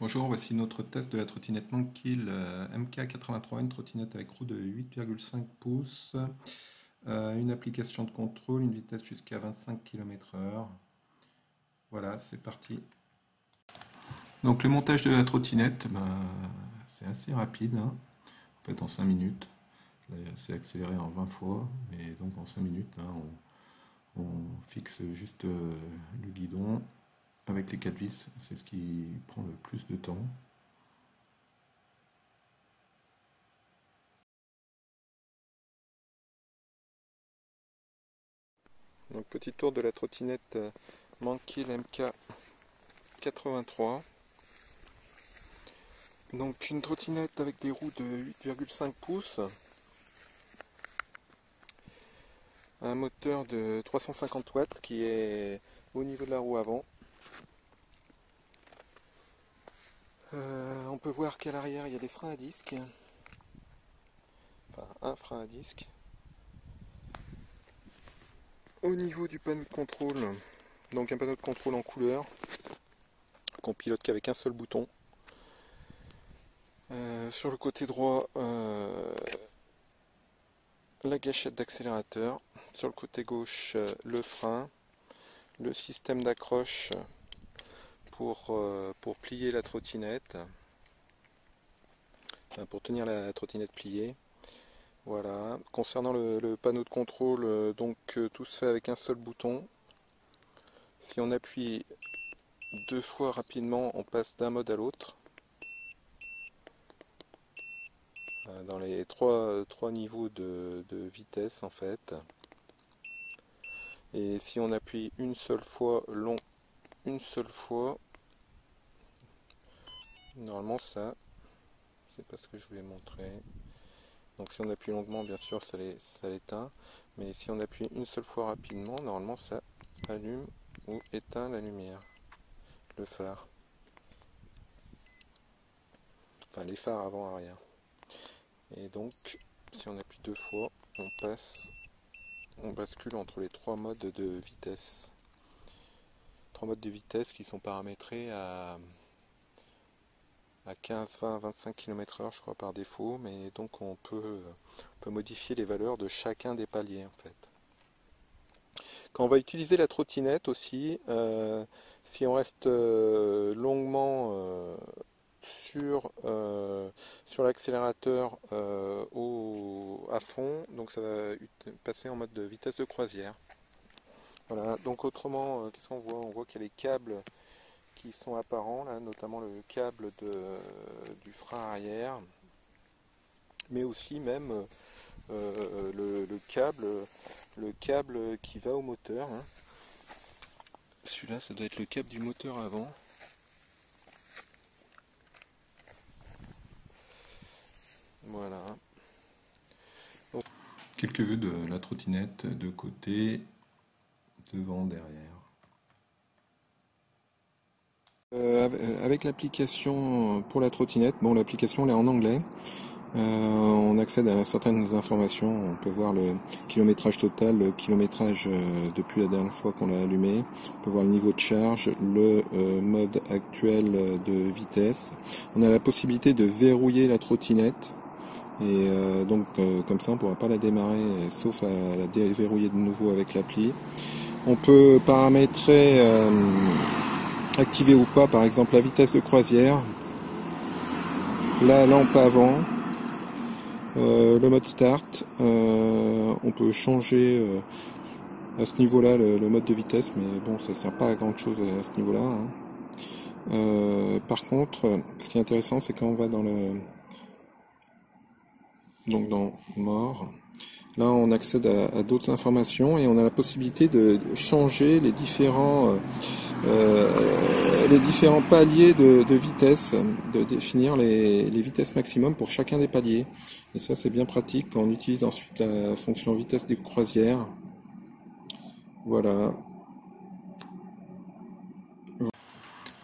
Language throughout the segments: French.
Bonjour, voici notre test de la trottinette Monkey MK83, une trottinette avec roue de 8,5 pouces, une application de contrôle, une vitesse jusqu'à 25 km/h. Voilà, c'est parti. Donc le montage de la trottinette, c'est assez rapide, hein. En fait en 5 minutes. C'est accéléré en 20 fois, mais donc en 5 minutes, là, on fixe juste le guidon avec les 4 vis, c'est ce qui prend le plus de temps. Donc petit tour de la trottinette Monkey MK83. Donc une trottinette avec des roues de 8,5 pouces, un moteur de 350 watts qui est au niveau de la roue avant. On peut voir qu'à l'arrière il y a des freins à disque, enfin un frein à disque. Au niveau du panneau de contrôle, donc un panneau de contrôle en couleur qu'on pilote qu'avec un seul bouton. Sur le côté droit, la gâchette d'accélérateur. Sur le côté gauche, le frein, le système d'accroche pour plier la trottinette, enfin, pour tenir la trottinette pliée. Voilà. Concernant le panneau de contrôle, tout se fait avec un seul bouton. Si on appuie 2 fois rapidement, on passe d'un mode à l'autre. Dans les trois niveaux de vitesse en fait. Et si on appuie une seule fois, normalement ça, c'est pas ce que je voulais montrer. Donc si on appuie longuement, bien sûr, ça l'éteint. Mais si on appuie une seule fois rapidement, normalement ça allume ou éteint la lumière, le phare. Enfin les phares avant-arrière. Et donc, si on appuie 2 fois, on bascule entre les 3 modes de vitesse. 3 modes de vitesse qui sont paramétrés à 15, 20, 25 km/h je crois par défaut, mais donc on peut modifier les valeurs de chacun des paliers en fait. Quand on va utiliser la trottinette aussi, si on reste longuement sur l'accélérateur à fond, donc ça va passer en mode de vitesse de croisière. Voilà, donc autrement, qu'est-ce qu'on voit? On voit qu'il y a les câbles qui sont apparents, là, notamment le câble du frein arrière, mais aussi même le câble qui va au moteur, hein. Celui-là, ça doit être le câble du moteur avant. Voilà. Donc, quelques vues de la trottinette de côté, devant, derrière. Avec l'application pour la trottinette, bon l'application elle est en anglais, on accède à certaines informations, on peut voir le kilométrage total, le kilométrage depuis la dernière fois qu'on l'a allumé, on peut voir le niveau de charge, le mode actuel de vitesse, on a la possibilité de verrouiller la trottinette, et comme ça on ne pourra pas la démarrer sauf à la déverrouiller de nouveau avec l'appli. On peut paramétrer activer ou pas par exemple la vitesse de croisière, la lampe avant, le mode start, on peut changer à ce niveau là le mode de vitesse, mais bon ça sert pas à grand chose à ce niveau là, hein. Par contre ce qui est intéressant c'est quand on va dans mort, là on accède à d'autres informations et on a la possibilité de changer les différents paliers de vitesse, de définir les vitesses maximum pour chacun des paliers. Et ça c'est bien pratique quand on utilise ensuite la fonction vitesse des croisières. Voilà.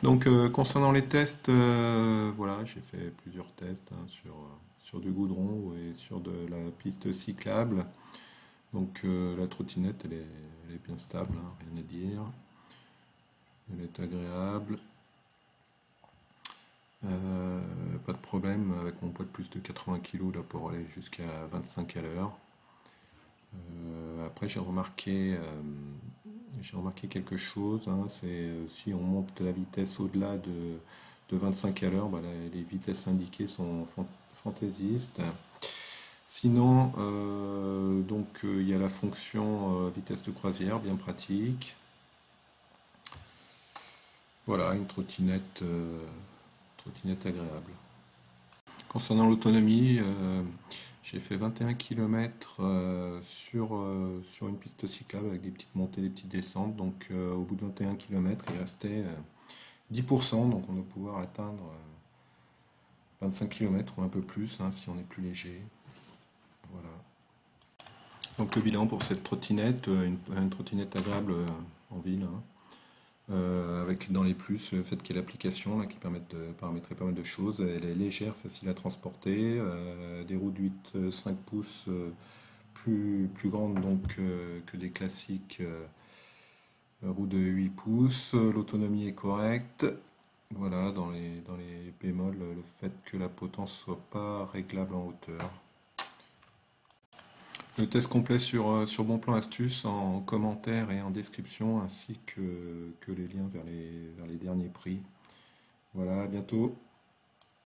Donc concernant les tests, voilà, j'ai fait plusieurs tests, hein, sur du goudron et sur de la piste cyclable. Donc la trottinette elle est bien stable, hein, rien à dire. Elle est agréable. Pas de problème avec mon poids de plus de 80 kg là pour aller jusqu'à 25 à l'heure. Après j'ai remarqué quelque chose, hein, c'est si on monte la vitesse au-delà de 25 à l'heure, bah, les vitesses indiquées sont fantaisistes. Sinon, il y a la fonction vitesse de croisière, bien pratique. Voilà, une trottinette agréable. Concernant l'autonomie, j'ai fait 21 km sur une piste cyclable avec des petites montées, des petites descentes. Donc au bout de 21 km, il restait 10%, donc on va pouvoir atteindre 25 km ou un peu plus hein, si on est plus léger. Voilà. Donc le bilan pour cette trottinette, une trottinette agréable en ville, hein. Avec dans les plus le fait qu'il y ait l'application là, qui permet de paramétrer pas mal de choses. Elle est légère, facile à transporter, des roues de 8-5 pouces plus grandes donc, que des classiques roues de 8 pouces. L'autonomie est correcte. Voilà, dans les bémols, le fait que la potence soit pas réglable en hauteur. Le test complet sur Bon Plan Astuce en commentaire et en description, ainsi que les liens vers les derniers prix. Voilà, à bientôt.